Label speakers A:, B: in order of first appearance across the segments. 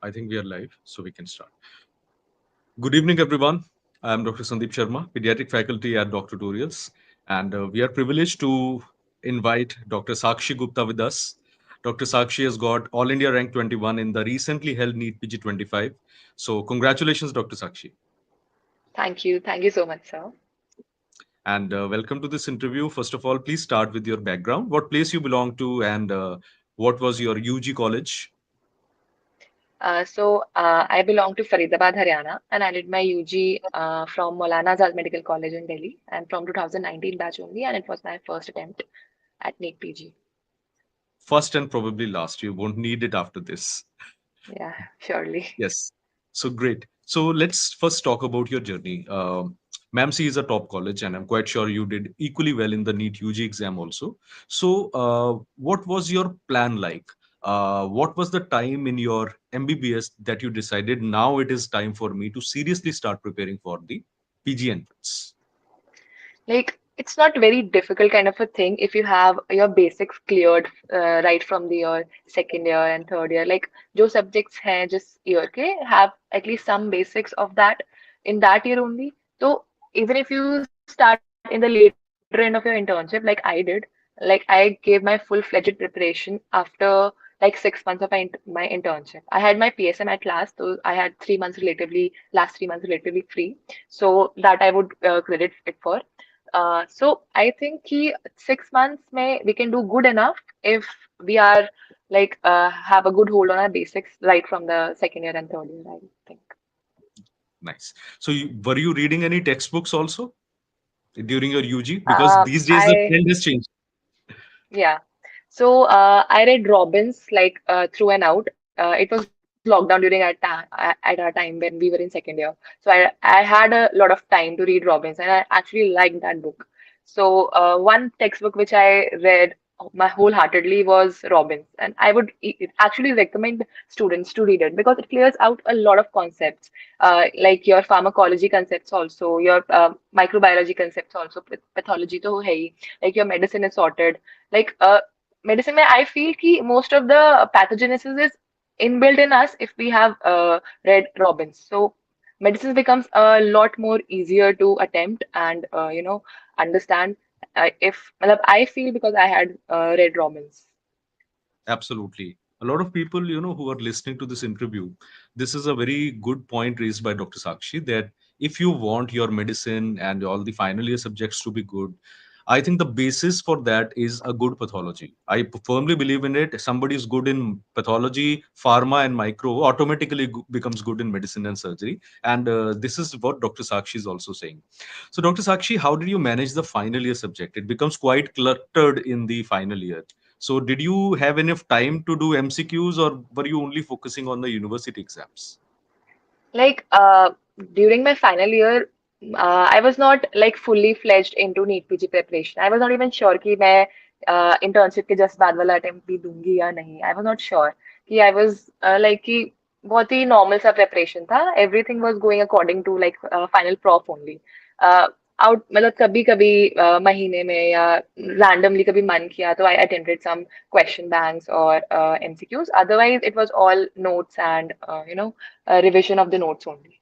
A: I think we are live, so we can start. Good evening, everyone. I am Dr. Sandeep Sharma, pediatric faculty at Dr. Tutorials, and we are privileged to invite Dr. Sakshi Gupta with us. Dr. Sakshi has got All India rank 21 in the recently held NEET PG 25. So, congratulations, Dr. Sakshi,
B: Thank you. Thank you so much, sir.
A: and welcome to this interview. First of all, please start with your background. What place you belong to, and what was your UG college?
B: I belong to Faridabad, Haryana, and I did my UG from Maulana Azad Medical College in Delhi, and from 2019 batch only, and it was my first attempt at NEET PG.
A: First and probably last. You won't need it after this.
B: Yeah, surely.
A: Yes. So great. So let's first talk about your journey. MAMC is a top college, and I'm quite sure you did equally well in the NEET UG exam also. So, what was your plan like? What was the time in your MBBS that you decided now it is time for me to seriously start preparing for the PG entrance?
B: Like, it's not very difficult kind of a thing if you have your basics cleared right from the your second year and third year. Like, जो subjects हैं जिस year के have at least some basics of that in that year only. So even if you start in the later end of your internship, like I did, like I gave my full-fledged preparation after like 6 months of my internship. I had my PSM at last, so I had 3 months relatively, last 3 months relatively free. So that I would credit it for. So I think कि 6 months में we can do good enough if we are like have a good hold on our basics right from the second year and third year, I think.
A: Nice. So, were you reading any textbooks also during your UG? Because
B: Uh,
A: these days the
B: I
A: trend has changed.
B: Yeah. So I read Robbins like through and out. It was lockdown during our time at our time when we were in second year. So I had a lot of time to read Robbins, and I actually liked that book. So one textbook which I read my wholeheartedly was Robbins, and I would actually recommend students to read it because it clears out a lot of concepts, like your pharmacology concepts also, your microbiology concepts also, pathology to hai hi, like your medicine is sorted like medicine mein I feel ki most of the pathogenesis is inbuilt in us if we have read Robbins. So medicine becomes a lot more easier to attempt and understand if matlab, I feel because I had read Robbins.
A: Absolutely. A lot of people, who are listening to this interview, this is a very good point raised by Dr. Sakshi that if you want your medicine and all the final year subjects to be good, I think the basis for that is a good pathology. I firmly believe in it. Somebody is good in pathology, pharma, and micro automatically becomes good in medicine and surgery. And this is what Dr. Sakshi is also saying. So, Dr. Sakshi, how did you manage the final year subject? It becomes quite cluttered in the final year. So, did you have enough time to do MCQs or were you only focusing on the university exams?
B: Like during my final year, I was not like fully fledged into NEET PG preparation. I was not even sure कि मैं internship के just बाद वाला attempt भी दूंगी या नहीं. I was not sure कि I was like कि बहुत ही normal सा preparation था. Everything was going according to like final prof only. Uh, out मतलब कभी कभी महीने में या randomly कभी मन किया तो I attended some question banks or MCQs. Otherwise, it was all notes and revision of the notes only.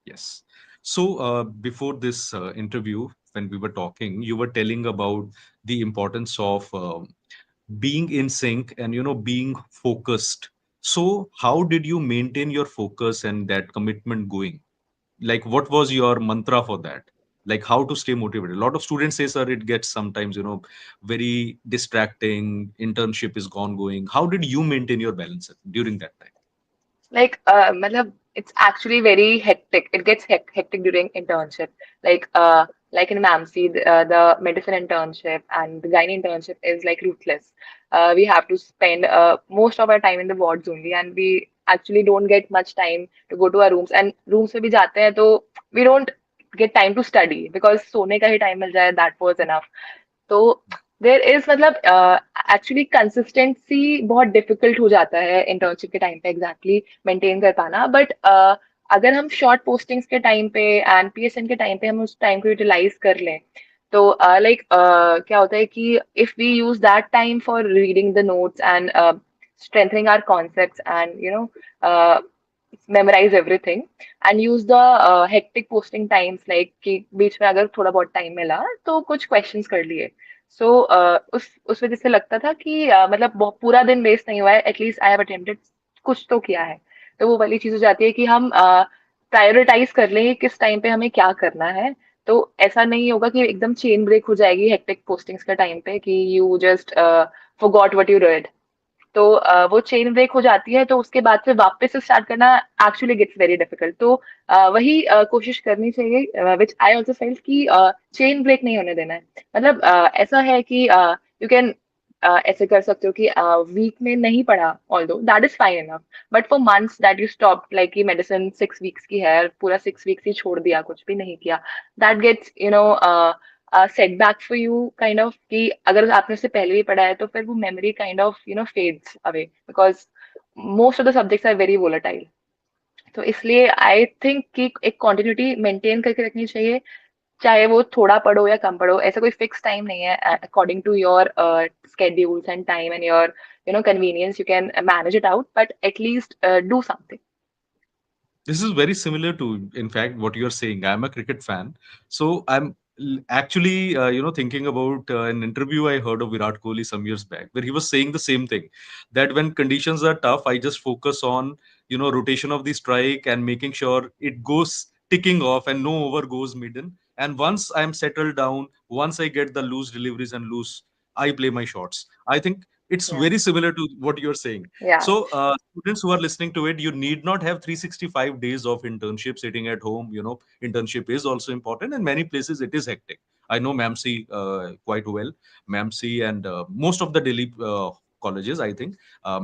A: Yes. So, before this interview, when we were talking, you were telling about the importance of being in sync and being focused. So, how did you maintain your focus and that commitment going? Like, what was your mantra for that? Like, how to stay motivated? A lot of students say, sir, it gets sometimes very distracting. Internship is gone going. How did you maintain your balance during that time?
B: Like, matlab, it's actually very hectic. It gets hectic during internship. Like in MAMC, the medicine internship and the gynae internship is like ruthless. We have to spend most of our time in the wards only, and we actually don't get much time to go to our rooms. And rooms में भी जाते हैं तो we don't get time to study because सोने का ही time मिल जाए, that was enough. तो there is मतलब एक्चुअली कंसिस्टेंसी बहुत डिफिकल्ट हो जाता है इंटर्नशिप के टाइम पे एग्जैक्टली मेंटेन कर पाना बट अगर हम शॉर्ट पोस्टिंग्स के टाइम पे एंड पीएसएन के टाइम पे हम उस टाइम को यूटिलाइज कर लें तो क्या होता है कि if we use that time for reading the notes and strengthening our concepts and memorize everything and use the hectic posting times like कि बीच में अगर थोड़ा बहुत टाइम मिला तो कुछ क्वेश्चंस कर लिए सो उस वजह से लगता था कि मतलब पूरा दिन वेस्ट नहीं हुआ है एटलीस्ट आई हैव अटेम्प्टेड कुछ तो किया है तो वो वाली चीज हो जाती है कि हम प्रायोरिटाइज कर लें कि किस टाइम पे हमें क्या करना है तो ऐसा नहीं होगा कि एकदम चेन ब्रेक हो जाएगी हेक्टिक पोस्टिंग्स का टाइम पे कि you just forgot what you read तो वो चेन ब्रेक हो जाती है तो उसके बाद से वापस से स्टार्ट करना एक्चुअली गेट्स वेरी डिफिकल्ट तो वही कोशिश करनी चाहिए विच आई ऑल्सो फेल्ट कि चेन ब्रेक नहीं होने देना है मतलब ऐसा है कि यू कैन ऐसे कर सकते हो कि वीक में नहीं पढ़ा although that is fine enough but for months that you stop like कि मेडिसिन 6 वीक्स की है पूरा 6 वीक्स ही छोड़ दिया कुछ भी नहीं किया that gets setback for you kind of कि अगर आपने उससे पहले भी पढ़ा है तो फिर वो memory kind of fades away because most of the subjects are very volatile तो इसलिए आई थिंक कि एक कॉन्टिन्यूटी मेंटेन करके रखनी चाहिए चाहे वो थोड़ा पढ़ो या कम पढ़ो ऐसा कोई फिक्स टाइम नहीं है according to your schedules and time and your convenience you can manage it out but at least do something.
A: This is very similar to, in fact, what you're saying. I'm a cricket fan, so I'm actually, thinking about an interview I heard of Virat Kohli some years back, where he was saying the same thing, that when conditions are tough, I just focus on, rotation of the strike and making sure it goes ticking off and no over goes midden. And once I'm settled down, once I get the loose deliveries and loose, I play my shots. I think it's
B: Yeah,
A: very similar to what you're saying.
B: yeah,
A: So, students who are listening to it, you need not have 365 days of internship sitting at home. Internship is also important, and many places it is hectic. I know MAMC quite well. MAMC and most of the Delhi colleges, I think,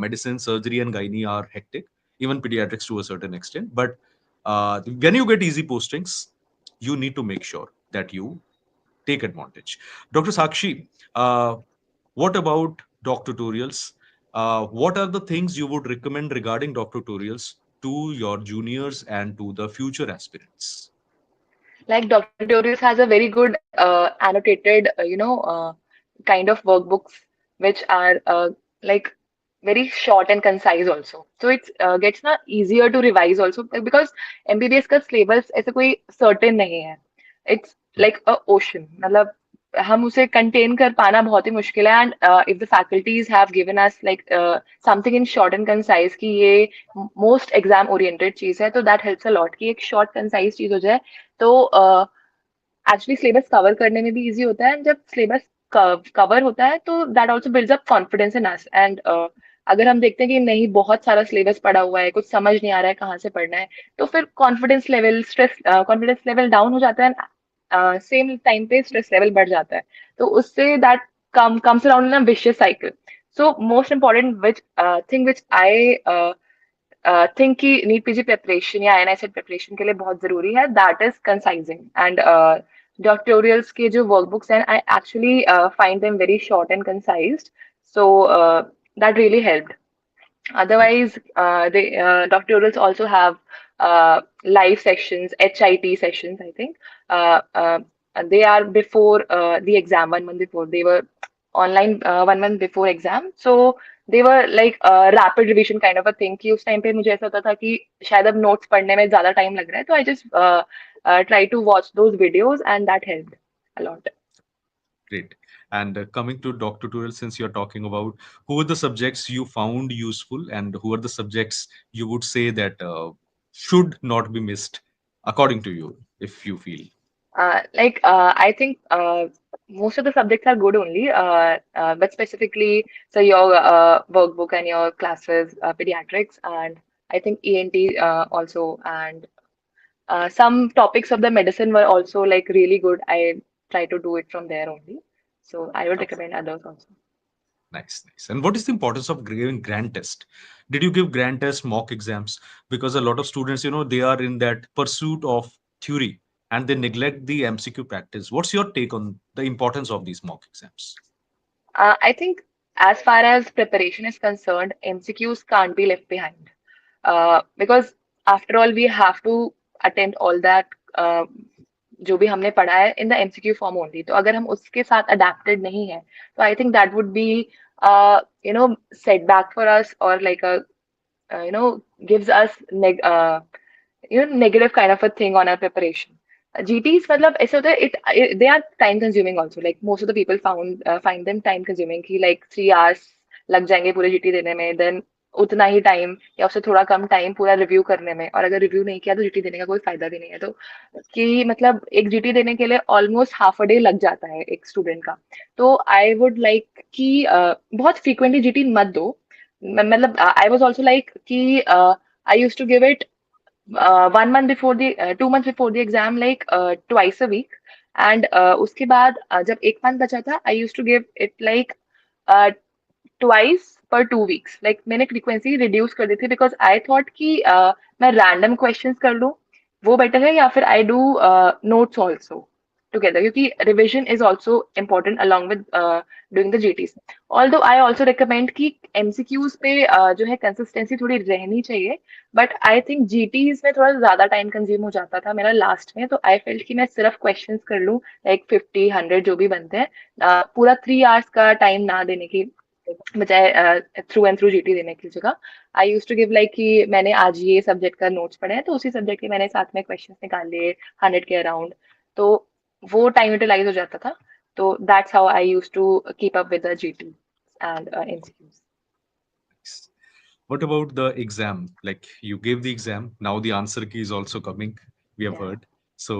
A: medicine, surgery, and gynae are hectic. Even pediatrics to a certain extent. But when you get easy postings, you need to make sure that you take advantage. Dr. Sakshi, what about doc tutorials? What are the things you would recommend regarding doc tutorials to your juniors and to the future aspirants?
B: like Dr. Tutorials has a very good annotated kind of workbooks which are like very short and concise also so it's gets na easier to revise also because MBBS का syllabus ऐसे कोई certain नहीं है it's like a ocean मतलब हम उसे contain कर पाना बहुत ही मुश्किल है and if the faculties have given us like something in short and concise कि ये most exam oriented चीज है तो that helps a lot कि एक short concise चीज हो जाए तो एक्चुअली सिलेबस कवर करने में भी इजी होता है एंड जब सिलेबस कवर होता है तो that also builds up confidence in us and अगर हम देखते हैं कि नहीं बहुत सारा सिलेबस पड़ा हुआ है कुछ समझ नहीं आ रहा है कहाँ से पढ़ना है तो फिर कॉन्फिडेंस लेवल डाउन हो जाता है सेम टाइम पे स्ट्रेस लेवल बढ़ जाता है तो उससे that comes around in a vicious cycle so most important which thing which I think कि नीट पीजी प्रिपरेशन या एनआईसेट प्रिपरेशन के लिए बहुत जरूरी है that is concising and DocTutorials के जो वर्कबुक्स हैं I actually find them very short and concised so that really helped otherwise they doctorals also have live sessions HIT sessions I think they are before the exam 1 month before they were online 1 month before exam so they were like rapid revision kind of a thing कि उस time पे मुझे ऐसा होता था कि शायद अब नोट्स पढ़ने में ज्यादा टाइम लग रहा है तो I just try to watch those videos and that helped a lot.
A: Great. And coming to doc tutorials, since you're talking about who are the subjects you found useful and who are the subjects you would say that should not be missed, according to you, if you feel.
B: I think most of the subjects are good only, but specifically, so your workbook and your classes, pediatrics, and I think ENT also, and some topics of the medicine were also like really good. I try to do it from there only. So I would
A: Okay.
B: recommend others also.
A: Nice, nice. And what is the importance of giving grand test? Did you give grand test mock exams? Because a lot of students, they are in that pursuit of theory and they neglect the MCQ practice. What's your take on the importance of these mock exams?
B: I think as far as preparation is concerned, MCQs can't be left behind. Because after all, we have to attempt all that जो भी हमने पढ़ा है in the MCQ form only. तो अगर हम उसके साथ adapted नहीं है, तो I think that would be setback for us, or like a gives us negative kind of a thing on our preparation. GTs मतलब ऐसे होता है, they are time consuming also. Like most of the people find them time consuming, कि like 3 hours लग जाएंगे पूरे GT देने में, then उतना ही टाइम या उससे थोड़ा कम टाइम पूरा रिव्यू करने में, और अगर रिव्यू नहीं किया तो GT देने का कोई फायदा भी नहीं है। तो कि मतलब एक GT देने के लिए ऑलमोस्ट हाफ अ डे लग जाता है एक स्टूडेंट का। तो आई वुड लाइक कि बहुत फ्रीक्वेंटली GT मत दो। मतलब आई वाज आल्सो लाइक कि I used to give it 1 month before the 2 months before the exam, like twice a week. And उसके बाद जब एक मंथ बचा था, I used to give it like uh, twice पर 2 वीक्स। लाइक मैंने frequency reduce कर दी थी, बिकॉज आई थॉट कि मैं रैंडम क्वेश्चंस कर लूँ, वो बेटर है, या फिर I do notes also together, क्योंकि revision is also important along with doing the GTs. Although I also recommend कि एमसीक्यूज पे जो है कंसिस्टेंसी थोड़ी रहनी चाहिए, बट आई थिंक जीटीज में थोड़ा ज्यादा टाइम कंज्यूम हो जाता था मेरा लास्ट में। तो आई फेल्ट कि मैं सिर्फ क्वेश्चंस कर लूँ, लाइक 50 100 जो भी बनते हैं, पूरा 3 hours का टाइम ना देने की बजाय थ्रू एंड थ्रू जीटी देने की जगह आई यूज टू गिव लाइक कि मैंने आज ये सब्जेक्ट का नोट्स पढ़े हैं, तो उसी सब्जेक्ट के मैंने साथ में क्वेश्चंस निकाल लिए 100 के अराउंड। तो वो टाइम यूटिलाइज हो जाता था। तो that's how I use to keep up with the GT and MCQs.
A: What about the exam? Like you gave the exam, now the answer key is also coming. We have
B: या
A: heard. So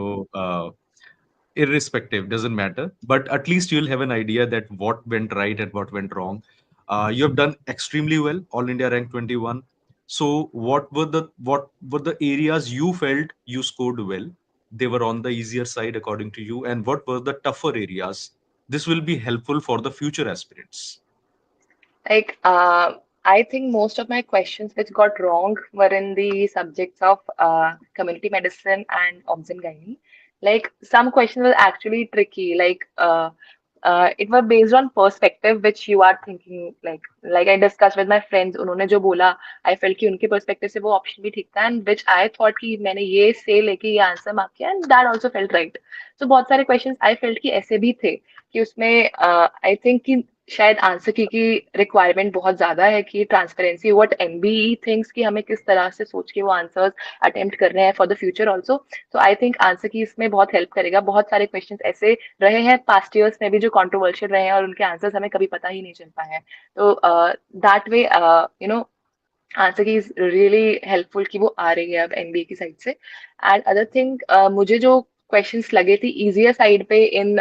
A: irrespective, doesn't matter. But at least you'll have an idea that what went right and what went wrong. You have done extremely well, All India rank 21. So what were the areas you felt you scored well? They were on the easier side according to you, and what were the tougher areas? This will be helpful for the future aspirants.
B: Like, I think most of my questions which got wrong were in the subjects of community medicine and obs and gynae. Like, some questions were actually tricky. Like, it was based on perspective which you are thinking. Like I discussed with my friends, उन्होंने जो बोला, I felt कि उनके perspective से वो option भी ठीक था, and which I thought कि मैंने ये से लेके ये answer mark किया, and that also felt right. So बहुत सारे questions I felt कि ऐसे भी थे कि उसमें I think कि शायद आंसर की रिक्वायरमेंट बहुत ज्यादा है, कि ट्रांसपेरेंसी व्हाट एनबीई थिंक्स, कि हमें किस तरह से सोच के वो आंसर्स अटेम्प्ट कर रहे हैं फॉर द फ्यूचर ऑल्सो। तो आई थिंक आंसर की इसमें बहुत हेल्प करेगा। बहुत सारे क्वेश्चंस ऐसे रहे हैं पास्ट ईयर्स में भी जो कंट्रोवर्शियल रहे हैं, और उनके आंसर्स हमें कभी पता ही नहीं चल पाए हैं। तो दैट वे आंसर की इज रियली हेल्पफुल कि वो आ रही है अब एनबीए की साइड से। एंड अदर थिंग, मुझे जो क्वेश्चंस लगे थे इजियर साइड पे in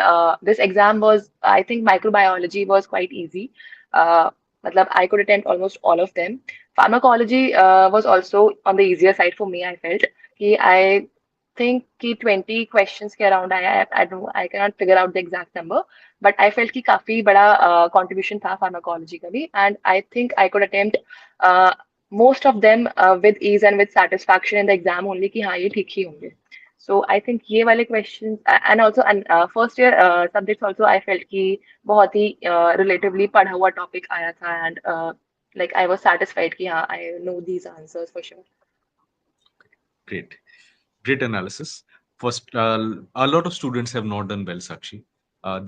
B: this exam was, I think microbiology was quite easy. मतलब I could attempt almost all of them. Pharmacology was also on the easier side for me. I felt कि I think कि 20 questions के around आया है। I can not figure out the exact number, but I felt कि काफी बड़ा contribution था pharmacology का भी। And I think I could attempt most of them with ease and with satisfaction in the exam only, कि हाँ ये ठीक ही होंगे। So I think ये वाले questions and also and first year subjects also I felt कि बहुत ही relatively पढ़ा हुआ topic आया था, and like I was satisfied कि हाँ I know these answers for sure.
A: Great. Great analysis. First, a lot of students have not done well, Sakshi.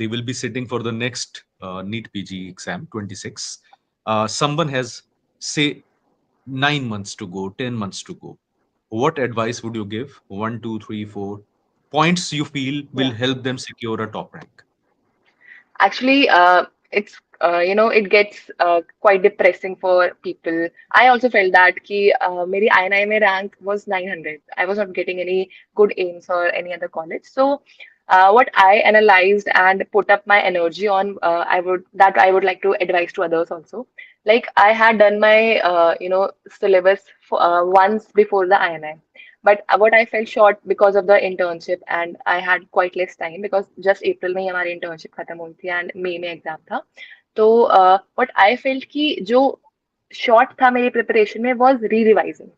A: They will be sitting for the next NEET PG exam, 26. Someone has, say, 9 months to go, 10 months to go. What advice would you give? One, two, three, four points you feel will
B: Yeah.
A: help them secure a top rank.
B: Actually, it gets quite depressing for people. I also felt that कि मेरी INI में rank was 900. I was not getting any good aims or any other college. So, what I analyzed and put up my energy on, I would like to advise to others also. Like I had done my syllabus once before the INI. But what I fell short because of the internship, and I had quite less time because just April में ही हमारी internship खत्म हुई थी and May में exam था। तो what I felt कि जो short था मेरी preparation में was re-revising.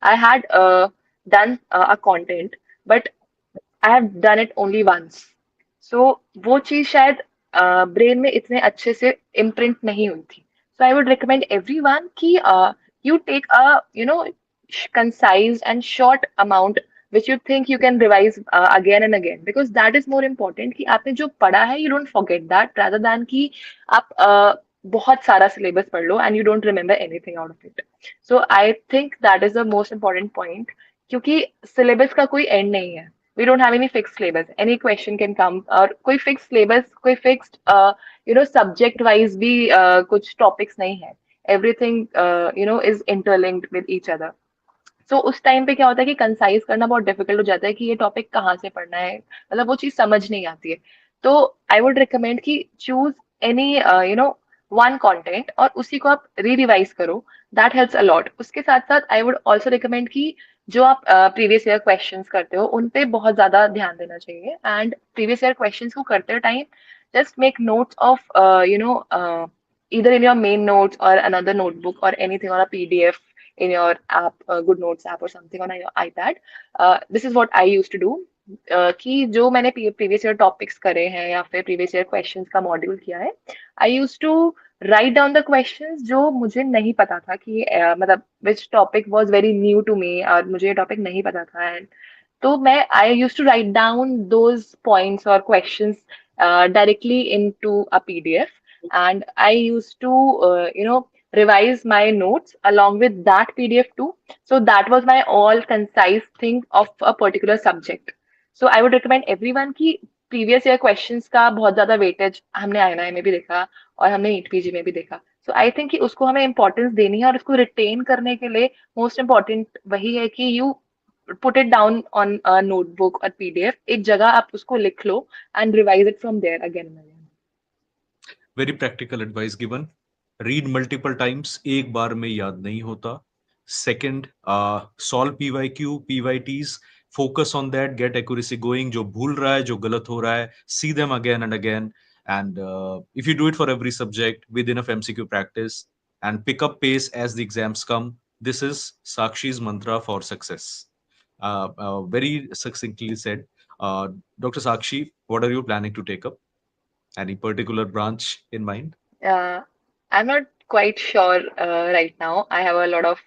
B: I had done a content, but I have done it only once. So वो चीज शायद ब्रेन में इतने अच्छे से इम्प्रिंट नहीं हुई थी। So I would recommend everyone कि you take a concise and short amount which you think you can revise again and again, because that is more important कि आपने जो पढ़ा है you don't forget that, rather than कि आप बहुत सारा सिलेबस पढ़ लो and you don't remember anything out of it. So I think that is the most important point, क्योंकि सिलेबस का कोई एंड नहीं है. We don't have any fix syllabus, any question can come, और कोई फिक्स सिलेबस, कोई fixed subject wise भी कुछ टॉपिक्स नहीं है. Everything is interlinked with each other. So उस टाइम पे क्या होता है कि कंसाइज करना बहुत डिफिकल्ट हो जाता है कि ये टॉपिक कहाँ से पढ़ना है, मतलब वो चीज समझ नहीं आती है. तो आई वुड रिकमेंड कि चूज एनी वन कंटेंट और उसी को आप री रिवाइज करो. That helps a lot. उसके साथ साथ आई वुड ऑल्सो रिकमेंड कि जो आप प्रीवियस ईयर क्वेश्चंस करते हो उन पे बहुत ज्यादा ध्यान देना चाहिए. एंड प्रीवियस ईयर क्वेश्चंस को करते time just make notes of either in your main notes or another notebook or anything on a PDF in your app, good notes app or something on your iPad. This is what I used to do. कि जो मैंने previous year topics करे हैं या फिर previous year questions का module किया है, I use to write down the questions जो मुझे नहीं पता था कि मतलब which topic was very new to me और मुझे ये टॉपिक नहीं पता था. एंड तो मैं I use to write down those points और questions directly into a PDF, and I used to revise my notes along with that PDF too. So that was my all concise thing of a particular subject. So I would recommend everyone कि previous year questions का बहुत ज्यादा weightage हमने INI में भी देखा और हमने NEET PG में भी देखा. So I think कि उसको हमें importance देनी है और उसको retain करने के लिए most important वही है कि you put it down on a notebook or PDF. एक जगह आप उसको लिख लो and revise it from there again and again.
A: Very practical advice given. Read multiple times, एक बार में याद नहीं होता. Second, solve PYQ PYTs, focus on that, get accuracy going. जो भूल रहा है, जो गलत हो रहा है, see them again and again. And if you do it for every subject with enough MCQ practice and pick up pace as the exams come, this is Sakshi's mantra for success. Very succinctly said. Uh, Dr. Sakshi, what are you planning to take up? Any particular branch in mind?
B: Uh, I'm not quite sure right now. I have a lot of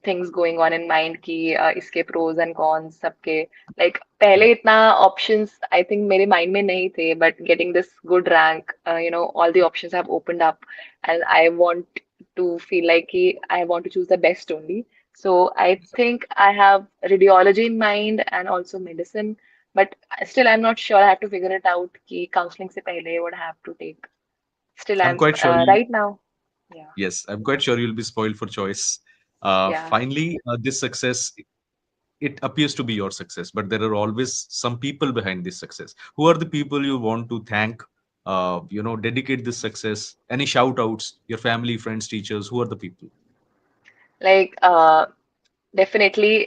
B: things going on in mind कि इसके pros and cons सबके, like पहले इतना options I think मेरे mind में नहीं थे, but getting this good rank, all the options have opened up and I want to feel like कि I want to choose the best only. So I think I have radiology in mind and also medicine, but still I'm not sure. I have to figure it out कि counseling से पहले what I have to take. Still,
A: I'm
B: I'm
A: quite sure you,
B: right now. Yeah,
A: yes, I'm quite sure you'll be spoiled for choice.
B: yeah.
A: Finally, this success, it appears to be your success, but there are always some people behind this success. Who are the people you want to thank, dedicate this success? Any shout outs, your family, friends, teachers, who are the people?
B: Like, definitely,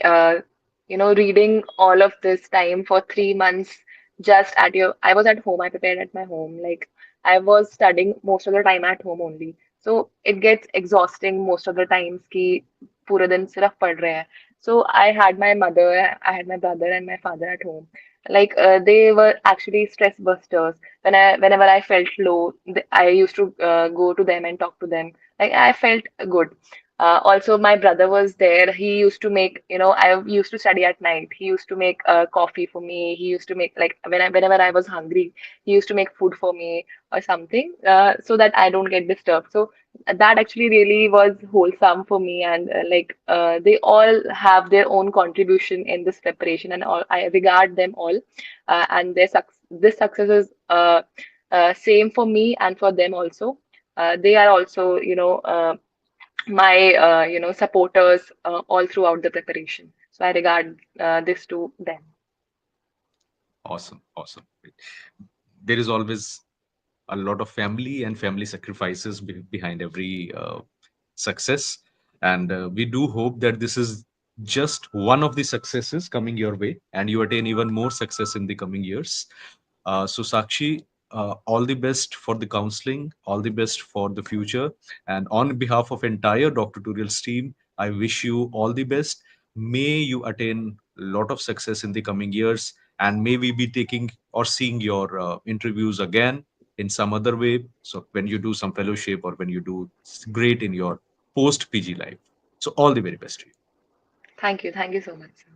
B: reading all of this time for 3 months just at your, I was at home, I prepared at my home. Like, I was studying most of the time at home only. So it gets exhausting most of the times कि पूरे दिन सिर्फ पढ़ रहे हैं. So I had my mother, I had my brother and my father at home. Like they were actually stress busters. Whenever I felt low, I used to go to them and talk to them. Like I felt good. Also, my brother was there. He used to make, I used to study at night. He used to make coffee for me. He used to make, like, whenever I was hungry, he used to make food for me or something, so that I don't get disturbed. So that actually really was wholesome for me. And they all have their own contribution in this preparation, and all I regard them all. And this success is same for me and for them also. They are also, my supporters all throughout the preparation. So I regard this to them.
A: Awesome, awesome. There is always a lot of family and family sacrifices behind every success. And we do hope that this is just one of the successes coming your way and you attain even more success in the coming years. So, Sakshi, all the best for the counseling, all the best for the future. And on behalf of entire Dr. Tutorials team, I wish you all the best. May you attain a lot of success in the coming years. And may we be taking or seeing your interviews again in some other way. So when you do some fellowship or when you do great in your post PG life. So all the very best to you.
B: Thank you so much, sir.